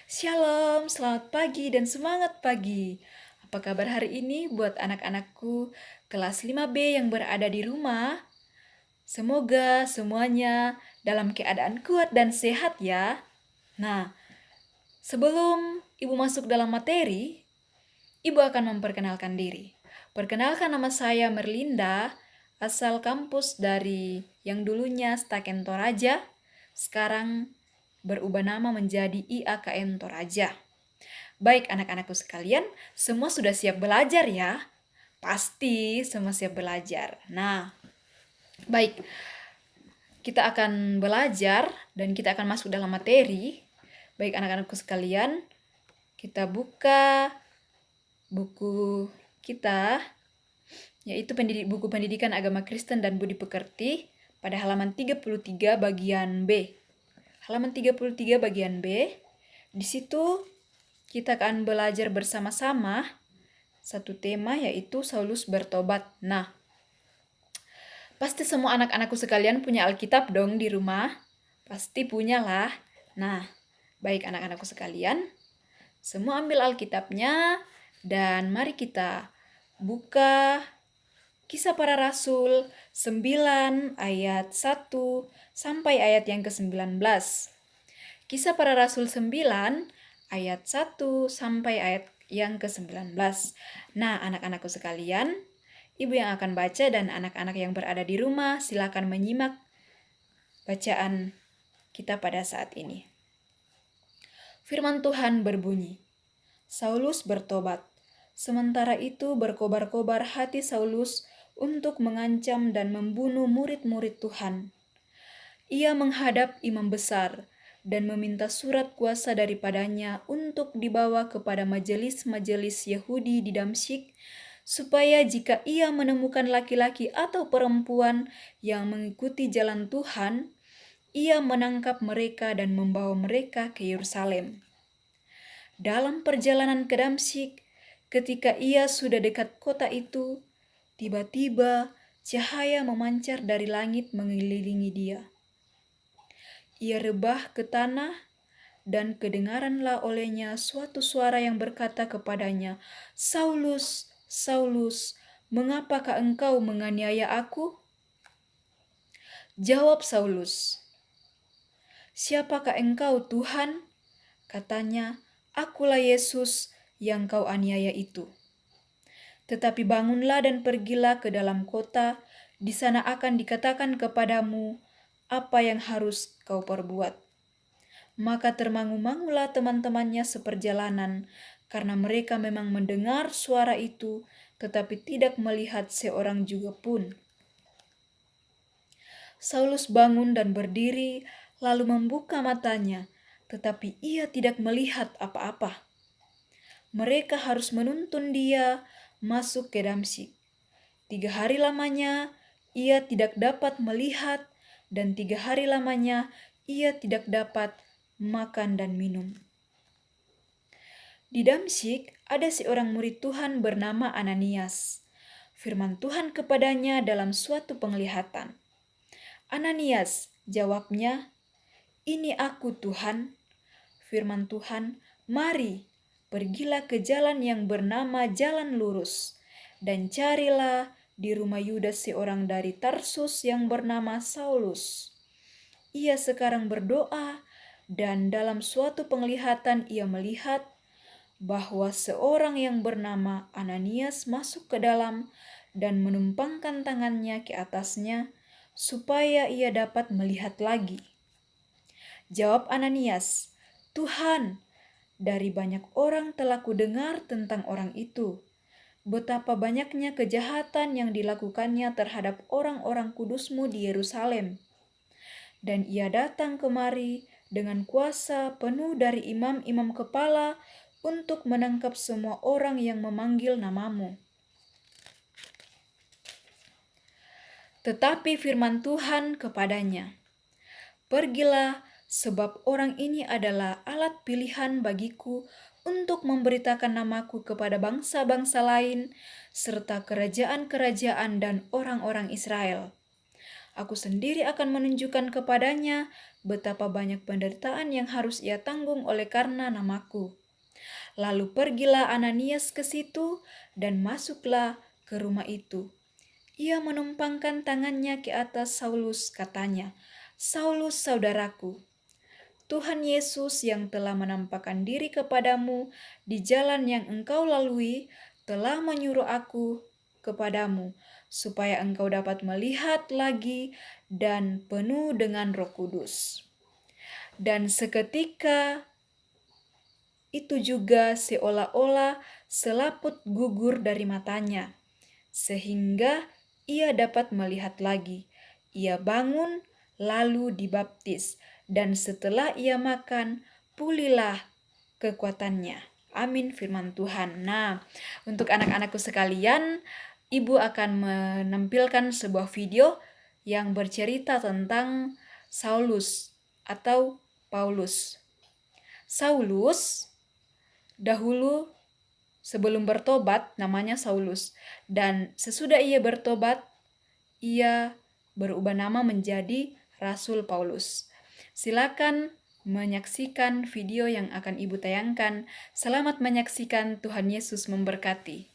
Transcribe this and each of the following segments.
Shalom, selamat pagi dan semangat pagi. Apa kabar hari ini buat anak-anakku kelas 5B yang berada di rumah? Semoga semuanya dalam keadaan kuat dan sehat ya. Nah, sebelum Ibu masuk dalam materi, Ibu akan memperkenalkan diri. Perkenalkan, nama saya Merlinda, asal kampus dari yang dulunya Staken Toraja, sekarang berubah nama menjadi IAKN Toraja. Baik anak-anakku sekalian, semua sudah siap belajar ya? Pasti semua siap belajar. Nah, baik, kita akan belajar dan kita akan masuk dalam materi. Baik anak-anakku sekalian, kita buka buku kita, yaitu buku Pendidikan Agama Kristen dan Budi Pekerti pada halaman 33 bagian B. Halaman 33 bagian B, di situ kita akan belajar bersama-sama satu tema, yaitu Saulus bertobat. Nah, pasti semua anak-anakku sekalian punya Alkitab dong di rumah? Pasti punya lah. Nah, baik anak-anakku sekalian, semua ambil Alkitabnya dan mari kita buka Kisah Para Rasul 9 ayat 1 sampai ayat yang ke-19. Kisah Para Rasul 9 ayat 1 sampai ayat yang ke-19. Nah, anak-anakku sekalian, Ibu yang akan baca dan anak-anak yang berada di rumah silakan menyimak bacaan kita pada saat ini. Firman Tuhan berbunyi, Saulus bertobat. Sementara itu berkobar-kobar hati Saulus untuk mengancam dan membunuh murid-murid Tuhan. Ia menghadap imam besar dan meminta surat kuasa daripadanya untuk dibawa kepada majelis-majelis Yahudi di Damsyik, supaya jika ia menemukan laki-laki atau perempuan yang mengikuti jalan Tuhan, ia menangkap mereka dan membawa mereka ke Yerusalem. Dalam perjalanan ke Damsyik, ketika ia sudah dekat kota itu, tiba-tiba cahaya memancar dari langit mengelilingi dia. Ia rebah ke tanah, dan kedengaranlah olehnya suatu suara yang berkata kepadanya, Saulus, Saulus, mengapakah engkau menganiaya aku? Jawab Saulus, siapakah engkau Tuhan? Katanya, akulah Yesus yang kau aniaya itu. Tetapi bangunlah dan pergilah ke dalam kota, di sana akan dikatakan kepadamu apa yang harus kau perbuat. Maka termangu-mangulah teman-temannya seperjalanan, karena mereka memang mendengar suara itu, tetapi tidak melihat seorang juga pun. Saulus bangun dan berdiri, lalu membuka matanya, tetapi ia tidak melihat apa-apa. Mereka harus menuntun dia masuk ke Damsyik. 3 hari lamanya ia tidak dapat melihat, dan 3 hari lamanya ia tidak dapat makan dan minum. Di Damsyik ada seorang murid Tuhan bernama Ananias. Firman Tuhan kepadanya dalam suatu penglihatan. Ananias, jawabnya, ini aku Tuhan. Firman Tuhan, mari, pergilah ke jalan yang bernama Jalan Lurus, dan carilah di rumah Yudas seorang dari Tarsus yang bernama Saulus. Ia sekarang berdoa, dan dalam suatu penglihatan ia melihat bahwa seorang yang bernama Ananias masuk ke dalam dan menumpangkan tangannya ke atasnya, supaya ia dapat melihat lagi. Jawab Ananias, Tuhan, dari banyak orang telah kudengar tentang orang itu, betapa banyaknya kejahatan yang dilakukannya terhadap orang-orang kudus-Mu di Yerusalem. Dan ia datang kemari dengan kuasa penuh dari imam-imam kepala untuk menangkap semua orang yang memanggil nama-Mu. Tetapi firman Tuhan kepadanya, pergilah, sebab orang ini adalah alat pilihan bagiku untuk memberitakan namaku kepada bangsa-bangsa lain, serta kerajaan-kerajaan dan orang-orang Israel. Aku sendiri akan menunjukkan kepadanya betapa banyak penderitaan yang harus ia tanggung oleh karena namaku. Lalu pergilah Ananias ke situ dan masuklah ke rumah itu. Ia menumpangkan tangannya ke atas Saulus, katanya, "Saulus, saudaraku, Tuhan Yesus yang telah menampakkan diri kepadamu di jalan yang engkau lalui telah menyuruh aku kepadamu, supaya engkau dapat melihat lagi dan penuh dengan Roh Kudus." Dan seketika itu juga seolah-olah selaput gugur dari matanya, sehingga ia dapat melihat lagi. Ia bangun lalu dibaptis, dan setelah ia makan, pulihlah kekuatannya. Amin, firman Tuhan. Nah, untuk anak-anakku sekalian, Ibu akan menampilkan sebuah video yang bercerita tentang Saulus atau Paulus. Saulus dahulu sebelum bertobat namanya Saulus, dan sesudah ia bertobat, ia berubah nama menjadi Rasul Paulus. Silakan menyaksikan video yang akan Ibu tayangkan. Selamat menyaksikan, Tuhan Yesus memberkati.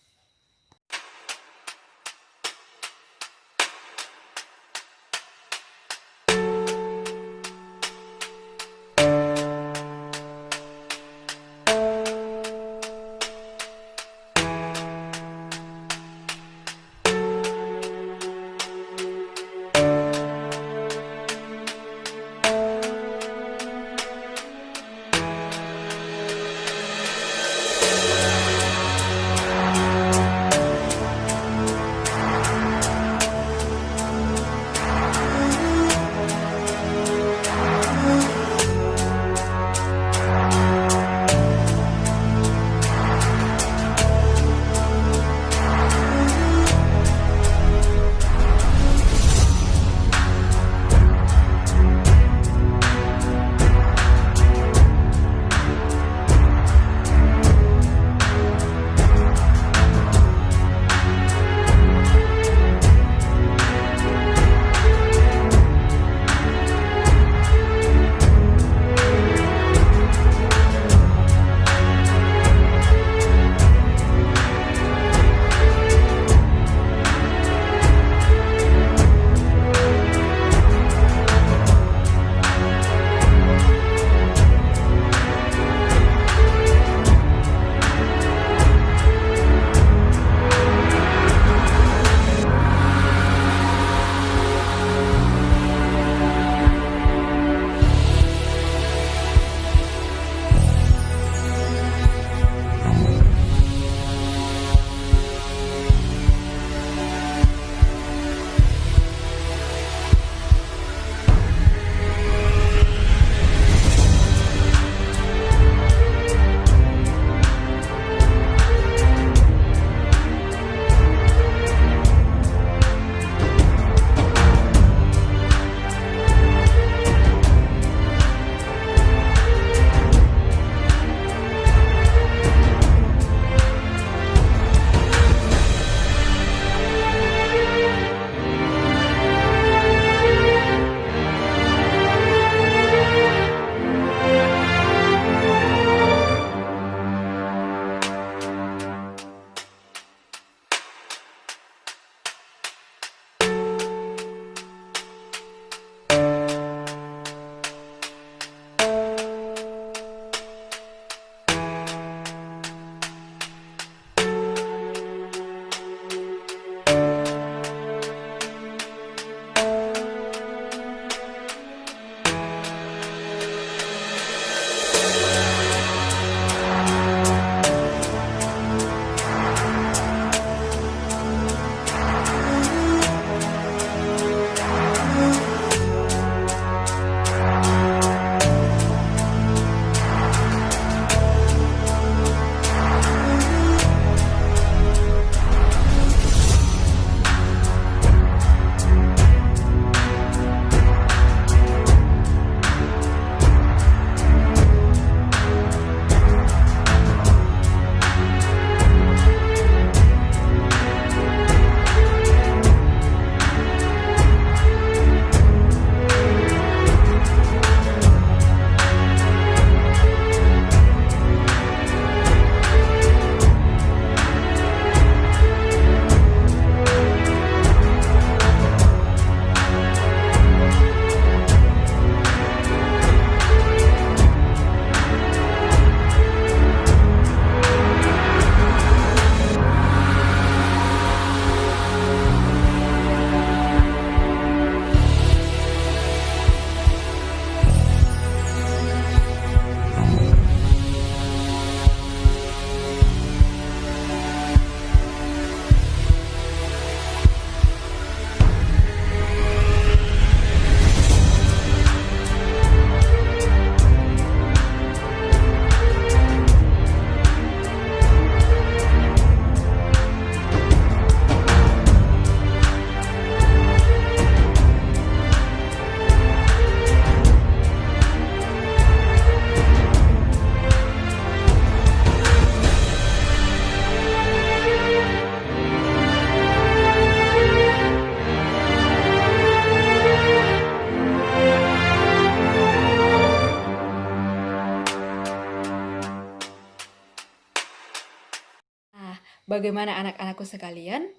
Bagaimana anak-anakku sekalian?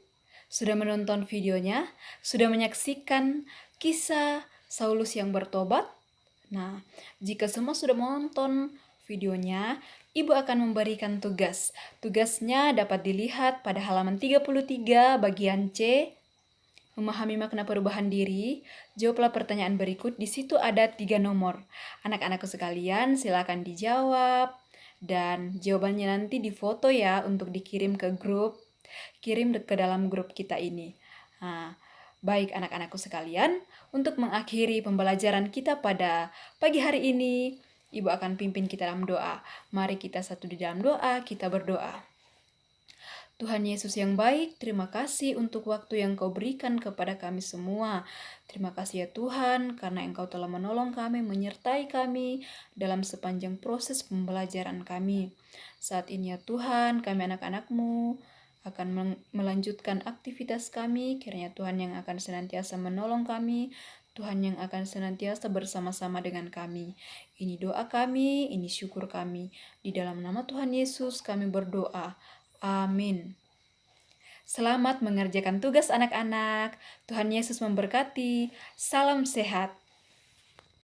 Sudah menonton videonya? Sudah menyaksikan kisah Saulus yang bertobat? Nah, jika semua sudah menonton videonya, Ibu akan memberikan tugas. Tugasnya dapat dilihat pada halaman 33 bagian C. Memahami makna perubahan diri, jawablah pertanyaan berikut. Di situ ada 3 nomor. Anak-anakku sekalian, silakan dijawab. Dan jawabannya nanti difoto ya untuk dikirim ke grup. Kirim ke dalam grup kita ini. Nah, baik anak-anakku sekalian, untuk mengakhiri pembelajaran kita pada pagi hari ini, Ibu akan pimpin kita dalam doa. Mari kita satu di dalam doa, kita berdoa. Tuhan Yesus yang baik, terima kasih untuk waktu yang Kau berikan kepada kami semua. Terima kasih ya Tuhan, karena Engkau telah menolong kami, menyertai kami dalam sepanjang proses pembelajaran kami. Saat ini ya Tuhan, kami anak-anak-Mu akan melanjutkan aktivitas kami. Kiranya Tuhan yang akan senantiasa menolong kami, Tuhan yang akan senantiasa bersama-sama dengan kami. Ini doa kami, ini syukur kami. Di dalam nama Tuhan Yesus kami berdoa. Amin. Selamat mengerjakan tugas anak-anak. Tuhan Yesus memberkati. Salam sehat.